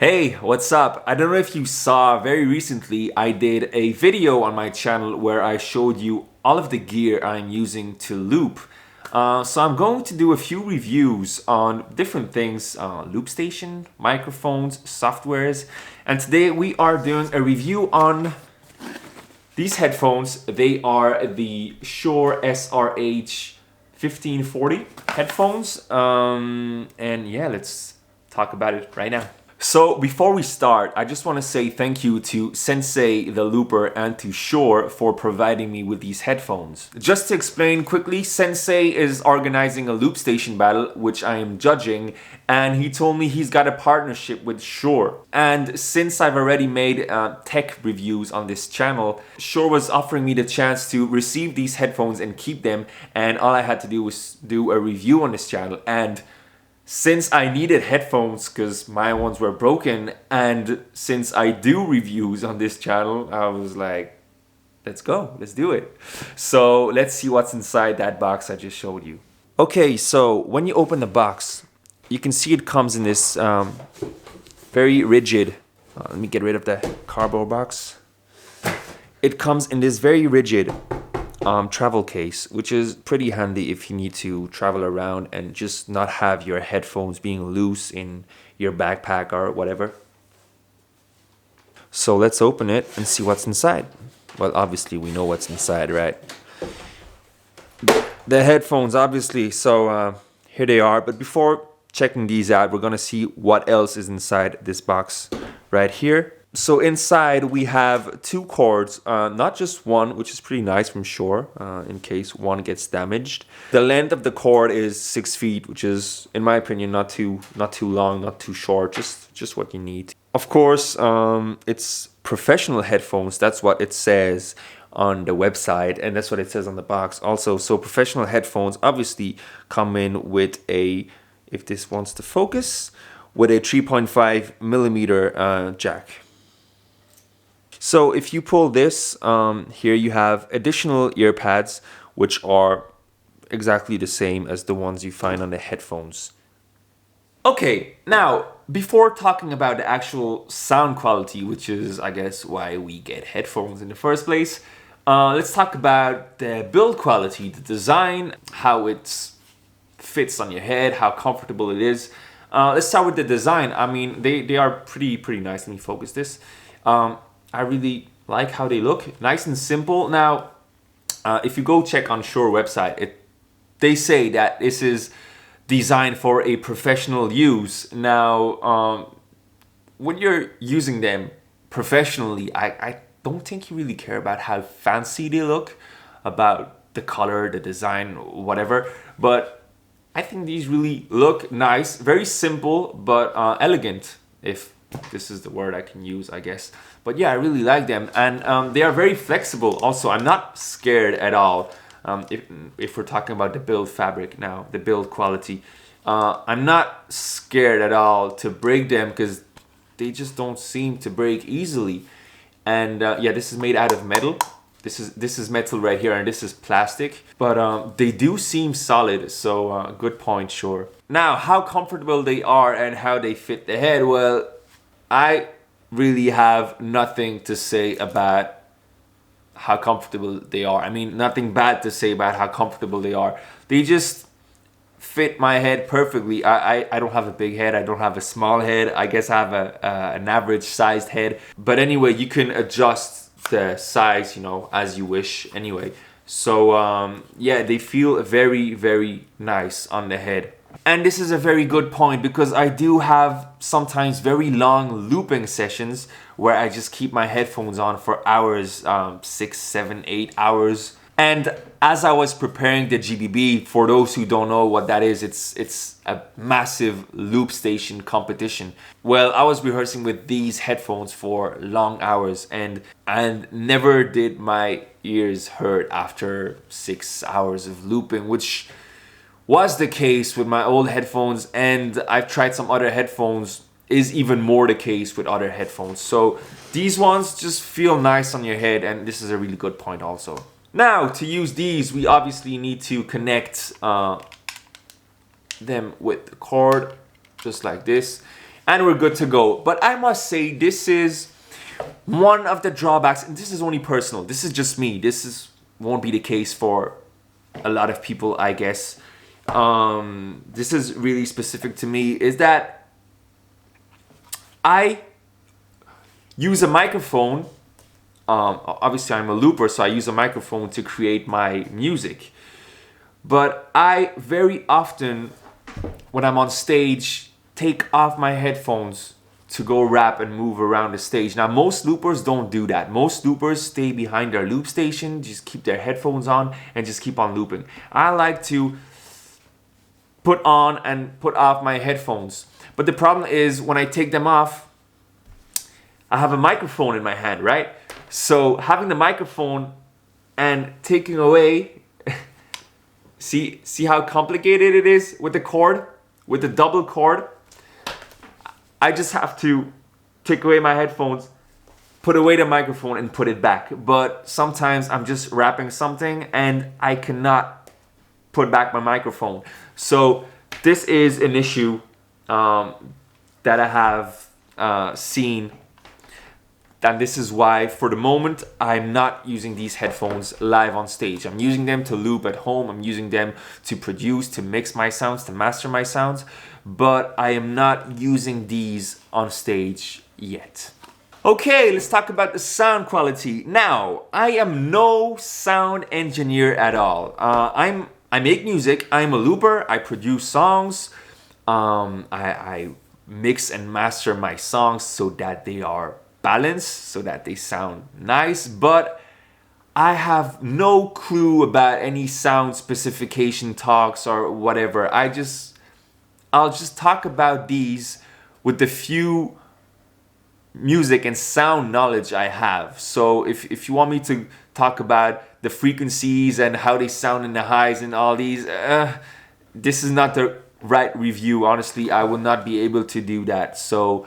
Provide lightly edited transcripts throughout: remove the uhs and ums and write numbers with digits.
Hey, what's up? I don't know if you saw very recently, I did a video on my channel where I showed you all of the gear I'm using to loop. So I'm going to do a few reviews on different things, loop station, microphones, softwares, and today we are doing a review on these headphones. They are the SHURE SRH1540 headphones, and yeah, let's talk about it right now. So before we start, I just want to say thank you to Sensei the Looper and to SHURE for providing me with these headphones. Just to explain quickly, Sensei is organizing a loop station battle, which I am judging, and he told me he's got a partnership with SHURE. And since I've already made tech reviews on this channel, SHURE was offering me the chance to receive these headphones and keep them, and all I had to do was do a review on this channel. And since I needed headphones because my ones were broken, and since I do reviews on this channel, I was like, let's go, let's do it. So let's see what's inside that box I just showed you. Okay, so when you open the box, you can see it comes in this very rigid, let me get rid of the cardboard box. It comes in this very rigid travel case, which is pretty handy if you need to travel around and just not have your headphones being loose in your backpack or whatever. So let's open it and see what's inside. Well, obviously we know what's inside, right? The headphones, obviously. So here they are. But before checking these out, we're gonna see what else is inside this box right here. So inside we have two cords, not just one, which is pretty nice from SHURE, in case one gets damaged. The length of the cord is 6 feet, which is, in my opinion, not too long, not too short, just what you need. Of course, it's professional headphones. That's what it says on the website, and that's what it says on the box also. So professional headphones obviously come in with a, if this wants to focus, with a 3.5 millimeter jack. So if you pull this, here you have additional ear pads, which are exactly the same as the ones you find on the headphones. Okay, now, before talking about the actual sound quality, which is, I guess, why we get headphones in the first place, let's talk about the build quality, the design, how it fits on your head, how comfortable it is. Let's start with the design. I mean, they are pretty nice. Let me focus this. I really like how they look, nice and simple. Now, if you go check on SHURE website, they say that this is designed for a professional use. Now, when you're using them professionally, I don't think you really care about how fancy they look, about the color, the design, whatever. But I think these really look nice, very simple, but elegant, if this is the word I can use, I guess. But yeah, I really like them, and they are very flexible also. I'm not scared at all. If we're talking about the build fabric now, the build quality, I'm not scared at all to break them because they just don't seem to break easily. And yeah, this is made out of metal. This is metal right here, and this is plastic, but they do seem solid, so good point, SHURE. Now, how comfortable they are and how they fit the head, well, I really have nothing to say about how comfortable they are. I mean, nothing bad to say about how comfortable they are. They just fit my head perfectly. I don't have a big head. I don't have a small head. I guess I have an average sized head. But anyway, you can adjust the size, you know, as you wish anyway. So yeah, they feel very nice on the head. And this is a very good point because I do have sometimes very long looping sessions where I just keep my headphones on for hours, 6, 7, 8 hours. And as I was preparing the GBB, for those who don't know what that is, it's a massive loop station competition. Well, I was rehearsing with these headphones for long hours, and never did my ears hurt after 6 hours of looping, which was the case with my old headphones, and I've tried some other headphones, is even more the case with other headphones. So these ones just feel nice on your head, and this is a really good point also. Now, to use these, we obviously need to connect them with the cord, just like this. and we're good to go. But I must say, this is one of the drawbacks, and this is only personal. This is just me. Won't be the case for a lot of people, I guess. This is really specific to me, is that I use a microphone. Obviously, I'm a looper, so I use a microphone to create my music. But I very often, when I'm on stage, take off my headphones to go rap and move around the stage. Now, most loopers don't do that. Most loopers stay behind their loop station, just keep their headphones on and just keep on looping. I like to put on and put off my headphones. But the problem is when I take them off, I have a microphone in my hand, right? So having the microphone and taking away, see how complicated it is with the cord, with the double cord? I just have to take away my headphones, put away the microphone and put it back. But sometimes I'm just rapping something and I cannot put back my microphone. So this is an issue that I have seen. And this is why, for the moment, I'm not using these headphones live on stage. I'm using them to loop at home. I'm using them to produce, to mix my sounds, to master my sounds. But I am not using these on stage yet. Okay, let's talk about the sound quality. Now, I am no sound engineer at all. I make music. I'm a looper. I produce songs. I mix and master my songs so that they are balanced, so that they sound nice, but I have no clue about any sound specification talks or whatever. I'll just talk about these with the few music and sound knowledge I have. So if you want me to talk about the frequencies and how they sound in the highs and all these, this is not the right review. Honestly, I will not be able to do that. So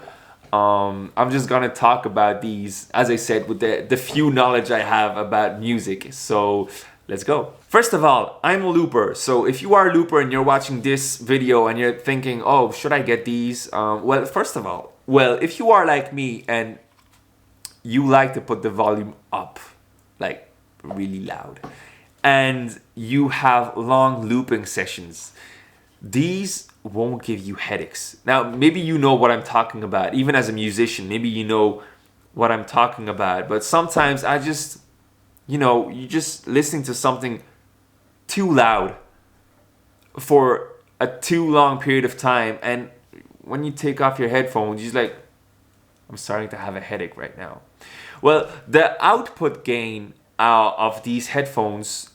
I'm just gonna talk about these, as I said, with the few knowledge I have about music. So let's go. First of all, I'm a looper. So if you are a looper and you're watching this video and you're thinking, oh, should I get these? Well, first of all, if you are like me and you like to put the volume up, like really loud, and you have long looping sessions, these won't give you headaches. Now, maybe you know what I'm talking about. Even as a musician, maybe you know what I'm talking about. But sometimes I just, you're just listening to something too loud for a too long period of time. And when you take off your headphones, you're just like, I'm starting to have a headache right now. Well, the output gain of these headphones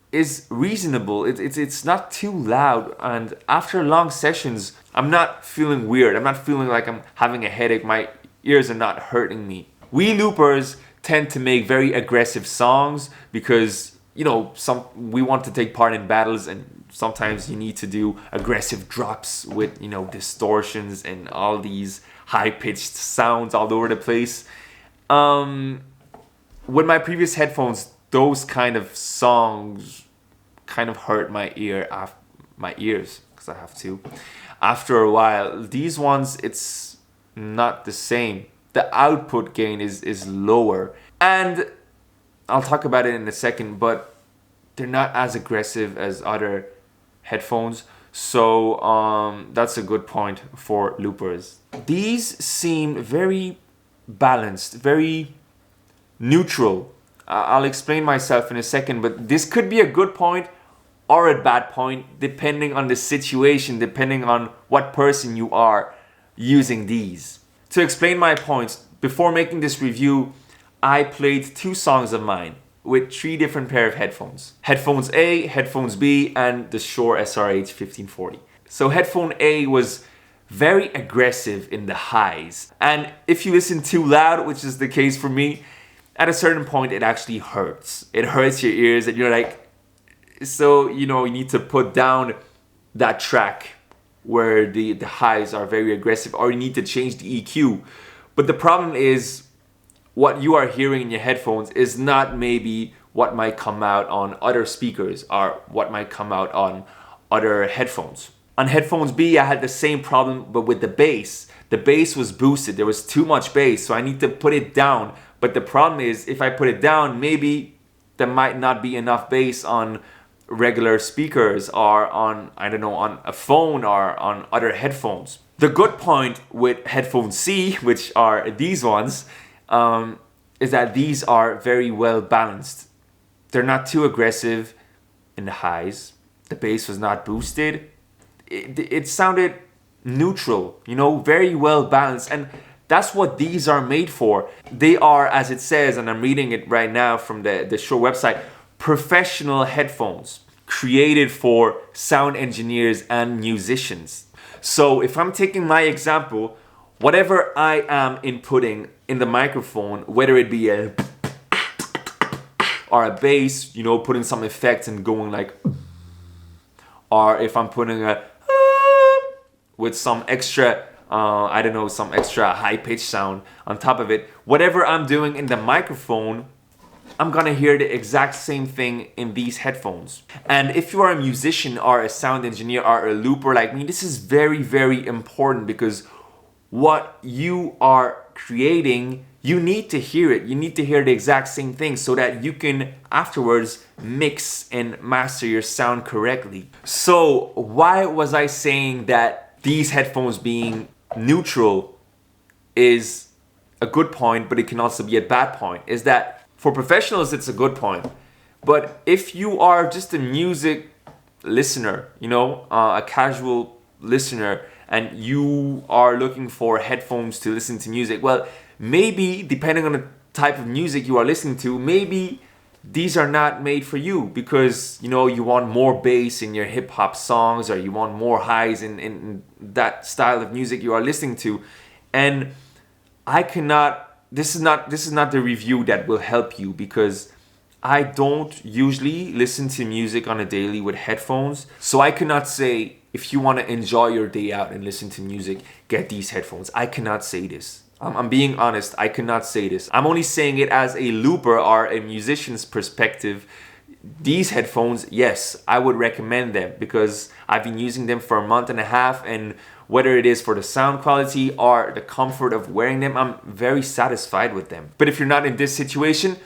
is reasonable. It's not too loud, and after long sessions I'm not feeling weird. I'm not feeling like I'm having a headache. My ears are not hurting me. We loopers tend to make very aggressive songs because we want to take part in battles, and sometimes you need to do aggressive drops with distortions and all these high-pitched sounds all over the place. With my previous headphones, those kind of songs kind of hurt my ears because I have to. After a while, these ones, it's not the same. The output gain is lower, and I'll talk about it in a second, but they're not as aggressive as other headphones. So that's a good point for loopers. These seem very balanced, very neutral. I'll explain myself in a second, but this could be a good point or a bad point depending on the situation, depending on what person you are using these. To explain my points, before making this review, I played 2 songs of mine with 3 different pair of headphones. Headphones A, headphones B, and the SHURE SRH1540. So headphone A was very aggressive in the highs. And if you listen too loud, which is the case for me, at a certain point, it actually hurts. It hurts your ears and you're like, so, you need to put down that track where the highs are very aggressive, or you need to change the EQ. But the problem is what you are hearing in your headphones is not maybe what might come out on other speakers or what might come out on other headphones. On headphones B, I had the same problem, but with the bass. the bass was boosted. There was too much bass, so I need to put it down. But the problem is, if I put it down, maybe there might not be enough bass on regular speakers or on, I don't know, on a phone or on other headphones. The good point with headphone C, which are these ones, is that these are very well balanced. They're not too aggressive in the highs. The bass was not boosted. It sounded neutral, you know, very well balanced. And that's what these are made for. They are, as it says, and I'm reading it right now from the SHURE website, professional headphones created for sound engineers and musicians. So if I'm taking my example, whatever I am inputting in the microphone, whether it be a or a bass, you know, putting some effects and going like, or if I'm putting a with some extra, I don't know, some extra high-pitched sound on top of it, whatever I'm doing in the microphone, I'm gonna hear the exact same thing in these headphones. And if you are a musician or a sound engineer or a looper like me, this is very, very important, because what you are creating, you need to hear it. You need to hear the exact same thing so that you can afterwards mix and master your sound correctly. So why was I saying that these headphones being neutral is a good point, but it can also be a bad point? Is that for professionals, it's a good point. But if you are just a music listener, you know, a casual listener, and you are looking for headphones to listen to music, well, maybe depending on the type of music you are listening to, maybe these are not made for you, because, you know, you want more bass in your hip hop songs, or you want more highs in that style of music you are listening to. And I cannot, this is not the review that will help you, because I don't usually listen to music on a daily with headphones. So I cannot say, if you want to enjoy your day out and listen to music, get these headphones. I cannot say this. I'm being honest, I cannot say this. I'm only saying it as a looper or a musician's perspective. These headphones, yes, I would recommend them, because I've been using them for a month and a half, and whether it is for the sound quality or the comfort of wearing them, I'm very satisfied with them. But if you're not in this situation,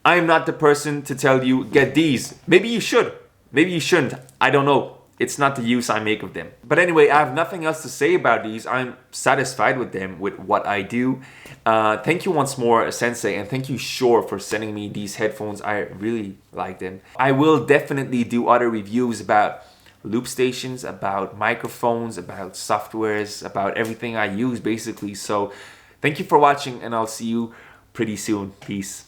I'm not the person to tell you, get these. Maybe you should, maybe you shouldn't, I don't know. It's not the use I make of them. But anyway, I have nothing else to say about these. I'm satisfied with them, with what I do. Thank you once more, Sensei, and thank you, SHURE, for sending me these headphones. I really like them. I will definitely do other reviews about loop stations, about microphones, about softwares, about everything I use, basically. So thank you for watching, and I'll see you pretty soon. Peace.